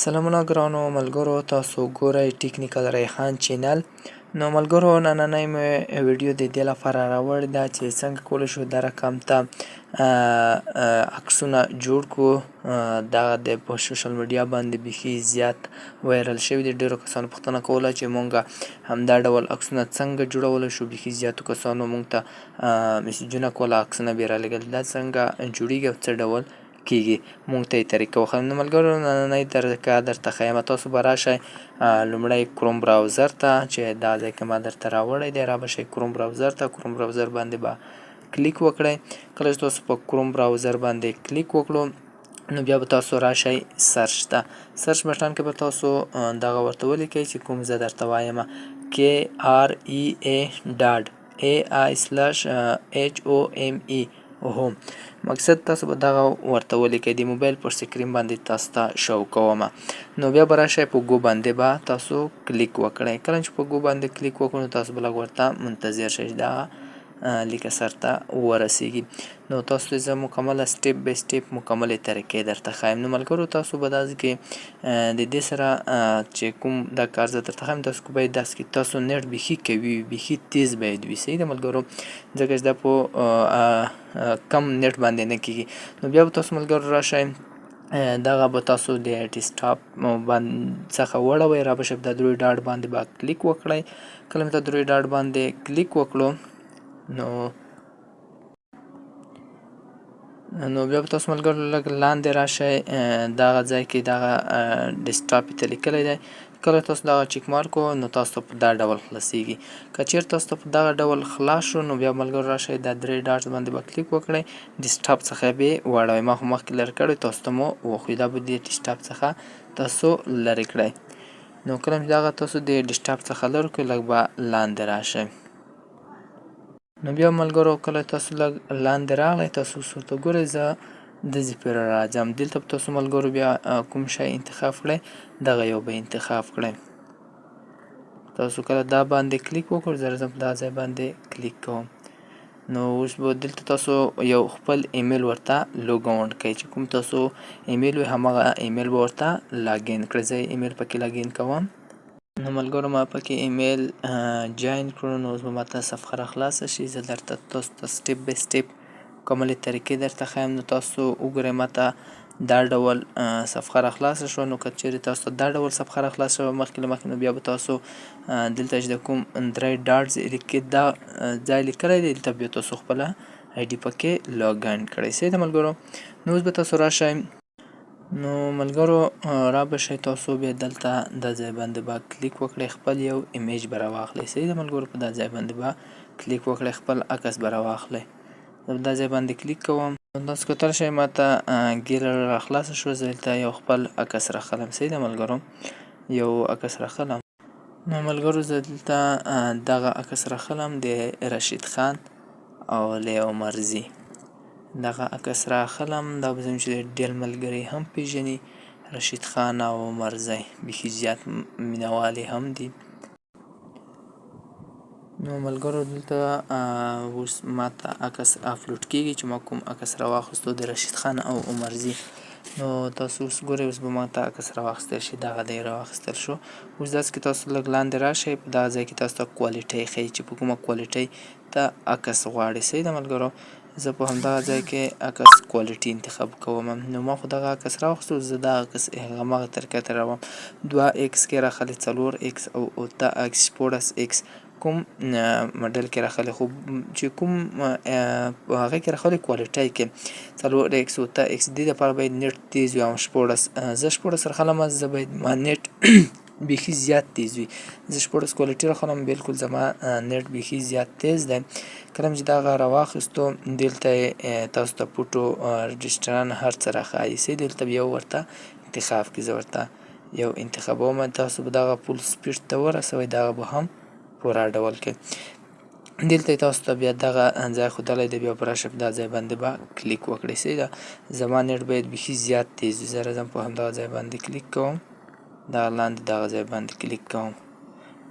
سلامونه ګرانو ملګرو، تاسو ګورئ ټیکنیکل ریحان چینل. نو ملګرو، نننۍ مې ویډیو د دې لپاره راوړې ده چې څنګه کولی شو دا رقم ته عکسونه جوړ کړو. دغه د په سوشل میډیا باندې بیخي زیات وایرل شوي دي. ډېرو کسانو پوښتنه کوله چې مونږ همدا ډول عکسونه څنګه جوړولی شو. بیخي زیاتو کسانو مونږ ته میسیجونه کول، عکسونه بې رالېږل. دا څنګه جوړیږي او څه ډول کیږي، مونږ ته یې طریقه وښیم. نو ملګرو، نننۍ طریقه درته ښیم. تاسو به راشئ لومړی کروم براوزر ته، چې دا ځای کې ما درته راوړی دی. را به شئ کروم براوزر ته. کروم براوزر باندې به کلیک وکړئ. کله چې تاسو په کروم براوزر باندې کلیک وکړو، نو بیا به تاسو راشئ سرچ ته. سرچ بټن کې به تاسو دغه ورته ولیکئ چې کوم زه درته وایم، KREADAI/HOME هوم. مقصد تاسو به دغه ورته ولیکئ. د موبایل پر سکرین باندې تاسو ته شو کومه. نو بیا به راشئ په ګو باندې به تاسو کلیک وکړئ. کله چې په ګو باندې کلیک وکړو، نو تاسو به لږ ورته منتظر شئ چې دغه لیکه سر ته ورسیږي. نو تاسو ته زه مکمله سټیپ بای سټیپ مکملې طریقې درته ښیم. نو ملګرو، تاسو به داسې کې د دې سره چې کوم دا کار زه درته ښیم، تاسو باید داسې کې تاسو نیټ بیخي قوي وي، بیخي تیز باید وي. صحیح ده ملګرو، ځکه چې دا په کم نیټ باندې نه کېږي. نو بیا به تاسو ملګرو راشئ، دغه به تاسو د ډیسکټاپ څخه واړوئ. را به شئ په دروي ډاټ باندې به کلیک وکړئ. کله مې د دروي ډاټ باندې کلیک وکړو، نو بیا به تاسو ملګرو لږ لاندې راشئ. دغه ځای کې دغه ډیسکټاپ ته لیکلی دی. کله تاسو دغه چیک مارک وو، نو تاسو ته په دا ډول خلاصیږي. که چیرې تاسو ته په دغه ډول خلاص شو، نو بیا ملګرو راشئ د درې ډاټ باندې به کلیک وکړئ. ډیسکټاپ څخه به واړوئ. ما خو مخکې لرې کړی، تاسو ته مو وښیي. دا به د ډیسکټاپ څخه تاسو لرې کړئ. نو کله چې دغه تاسو د ډیسکټاپ څخه لرې کړئ، لږ به لاندې راشئ. نو بیا ملګرو، کله تاسو لږ لاندې راغلی، تاسو ورته ګورئ. زه دزې پورې راځم. دلته به تاسو ملګرو بیا کوم شی انتخاب کړئ، دغه یو به انتخاب کړئ. تاسو کله دا باندې کلیک وکړو، زه راځم په دا ځای باندې کلیک کوم. نو اوس به دلته تاسو یو خپل ایمیل ورته لوګاؤن کړئ. چې کوم تاسو ایمیل وي، همغه ایمیل به ورته لاګین کړئ. زه ایمیل پکې لاګین کوم. نو ملګرو، ما پکې ایمیل جاین کړو. نو اوس به ماته صفحه را خلاصه شي. زه درته تاسو ته سټیپ بای سټیپ مکملې طریقې درته ښیم. نو تاسو وګورئ، ماته دا ډول صفحه را خلاصه شوه. نو که چیرې تاسو ته دا ډول صفحه را خلاصه شوه مخکې له مخکې، نو بیا به تاسو دلته چې د کوم درې ډاټ لیکي دا ځای لیکلی دی، دلته بیا تاسو خپله آی ډي پکې لاګین کړئ. صحیح ده ملګرو. نو اوس به تاسو راشئ. نو ملګرو، را به شئ تاسو بیا دلته دا ځای باندې به کلیک وکړئ. خپل یو ایمیج به راواخلئ. صحیح ده ملګرو، په دا ځای باندې به کلیک وکړئ. خپل عکس به راواخلئ. زه په دا ځای باندې کلیک کوم. تاسو کتلی شئ ماته ګیلري را خلاصه شوه. زه دلته یو خپل عکس راخلم. صحیح ده ملګرو، یو عکس راخلم. نو ملګرو، زه دلته دغه عکس راخلم د رشید خان او لیو مرزي. دغه عکس راخلم. دا به زموږ چې ډېر ملګري هم پیژني، رشید خان او مرزي بیخي زیات مینهوال هم دي. نو ملګرو، دلته اوس ماته عکس اپلوډ کېږي چې ما کوم عکس راواخیستو د رشید خان او مرزي. نو تاسو اوس ګورئ، اوس به ماته عکس راواخیستل شي. دغه دی راواخیستل شو. اوس داسې کې تاسو لږ لاندې راشئ. په دغه ځای کې تاسو ته کوالټۍ ښیي چې په کومه کوالټۍ ته عکس غواړئ. صحیح ده ملګرو. زه په همدغه ځای کې عکس کوالټي انتخاب کوم. نو ما خو دغه عکس راواخیستو، زه دغه عکس همغه طریقه ته راوړم. 2x کې راخلي، 4x او 8x، 14x کوم مډل کې راخلي. خو چې کوم هغه کې راخلي کوالټۍ کې 4x 8x، دې دپاره باید نیټ تیز وي. او 14 زه 14 راخلم. زه باید ما نیټ بیخي زیات تیز وي. زه 14 کوالټي راخلم. بالکل زما نیټ بیخي زیات تیز دی. کله چې دغه راواخیستو، دلته تاسو ته فوټو رجسټران هر څه راښایي. صحیح، دلته بیا ورته انتخاب کړئ. زه ورته یو انتخابوم. تاسو به دغه فول سپیډ ته ورسوئ. دغه به هم پوره ډول کې دلته تاسو ته بیا دغه ځای ښودلی دی. بیا به راشئ په دا ځای باندې به کلیک وکړئ. صحیح ده. زما نیټ باید بیخي زیات تیز وي. زه راځم په همدغه ځای باندې کلیک کوم. دغه لاندې دغه ځای باندې کلیک کوم.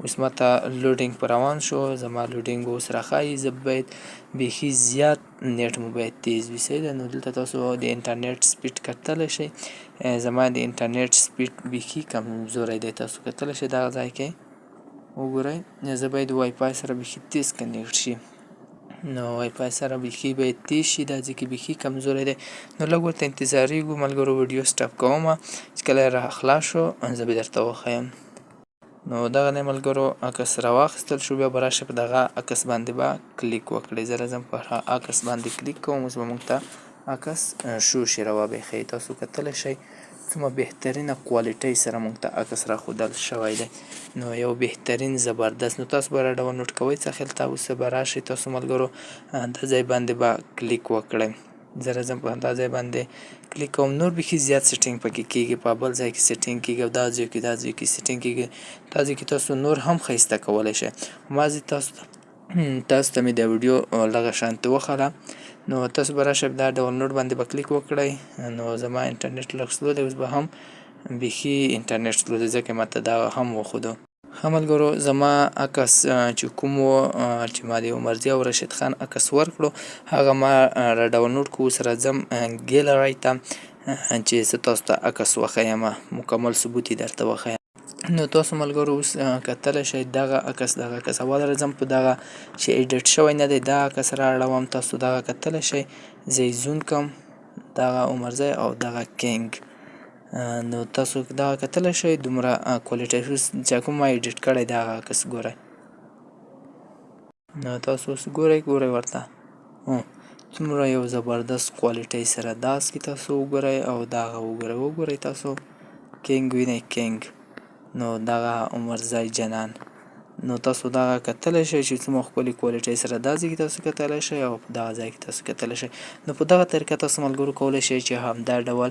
اوس ماته لوډینګ په روان شو، زما لوډینګ اوس راښایي، زه باید بیخي زیات نیټ مو باید تیز وي. صحیح ده. نو دلته تاسو د انټرنیټ سپیډ کتلی شئ. زما د انټرنیټ سپیډ بیخي کمزوری دی، تاسو کتلی شئ دغه ځای کې وګورئ. زه باید وائی فای سره بیخي تیز کنیکټ شي، نو وائی فای سره بیخي باید تیز شي، دا ځکه بیخي کمزوری دی. نو لږ ورته انتظاریږو ملګرو، ویډیو سټاپ کومه، چې کله را خلاص شو زه به درته وښیم. نو دغه دی ملګرو، عکس راواخیستل شو، بیا به راشئ په دغه عکس باندې به کلیک وکړئ. زه راځم په عکس باندې کلیک کوم، اوس به موږ ته عکس شو شي راوبیښئ. تاسو کتلی شئ څومره بهترینه کوالټۍ سره موږ ته عکس راښودل شوی دی، نو یو بهترین زبردست. نو تاسو به را ډاونلوډ کوئ څه خیال ته، اوس به راشئ تاسو ملګرو دا ځای باندې به کلیک وکړئ. زه راځم په دا ځای باندې کلیک کوم. نور بیخي زیات سیټینګ پکې کېږي، په بل ځای کې سیټینګ کېږي او دا ځای کې سیټینګ کېږي. دا ځای کې تاسو نور هم ښایسته کولی شئ. بعضې تاسو ته مې دا ویډیو لږه شانتې وښله، نو تاسو به راشئ دا ډاونلوډ باندې به کلیک وکړئ. نو زما انټرنیټ لږ سلو دی، اوس به هم بیخي انټرنیټ سلو دی، ځکه ماته دا هم وښودو. ښه ملګرو، زما عکس چې کوم و چې ما د عمرضي او رشید خان عکس ورکړو، هغه ما را ډاونلوډ کړو. اوس راځم ګیلرۍ ته چې زه تاسو ته عکس وښیم، مکمل ثبوت یې درته وښیم. نو تاسو ملګرو اوس کتلی شئ دغه عکس اول راځم په دغه چې ایډیټ شوی نه دی، دا عکس را اړوم. تاسو دغه کتلی شئ، زه یې زوم کړم، دغه عمرضی او دغه کینګ. نو تاسو دغه کتلی شئ دومره کوالټۍ چې کوم ما ایډیټ کړی دغه عکس ګورئ. نو تاسو اوس ګورئ ورته څومره یو زبردست کوالټۍ سره. داسې کې تاسو وګورئ او دغه وګورئ تاسو کینګ وینئ، کینګ. نو دغه عمرضی جنان، نو تاسو دغه کتلی شئ چې څومره ښکلې کوالټۍ سره دا ځای کې تاسو کتلی شئ او په دغه ځای کې تاسو کتلی شئ. نو په دغه طریقه تاسو ملګرو کولی شئ چې همدا ډول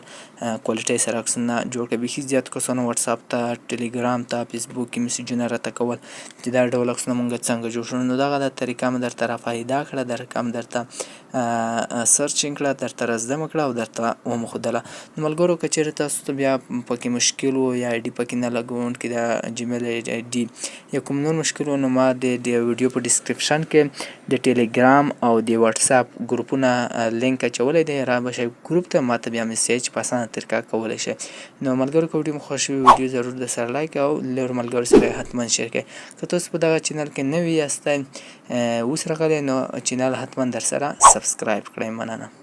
کوالټۍ سره عکسونه جوړ کړئ. بیخي زیات کسانو وټساپ ته، ټلیګرام ته، فیسبوک کې میسیجونه راته کول چې دا ډول عکسونه مونږ څنګه جوړ شو. نو دغه طریقه مې درته رافایده کړه، درته سرچینګ کړه، درته را زده مې کړه او درته ومښودله. نو ملګرو که چېرې تاسو ته بیا پکې مشکل و یا آی ډي پکې نه لګونکي د جیمیل آی ډي یا کوم نور مشکل و، نو ما د ویډیو په ډسکرپشن کې د ټلیګرام او د وټساپ ګروپونه لینک اچولی دی، را به شئ ګروپ ته، ما ته بیا میسیج په اسانه طریقه کولی شئ. نو ملګرو که ویډیو مو خوښ وي، ویډیو ضرور د سره لایک او نورو ملګرو سره یې حتما شیر کړئ. که تاسو په دغه چینل کې نوي یاستئ اوس راغلی، نو چینل حتما در سره سبسکرایب کړئ. مننه.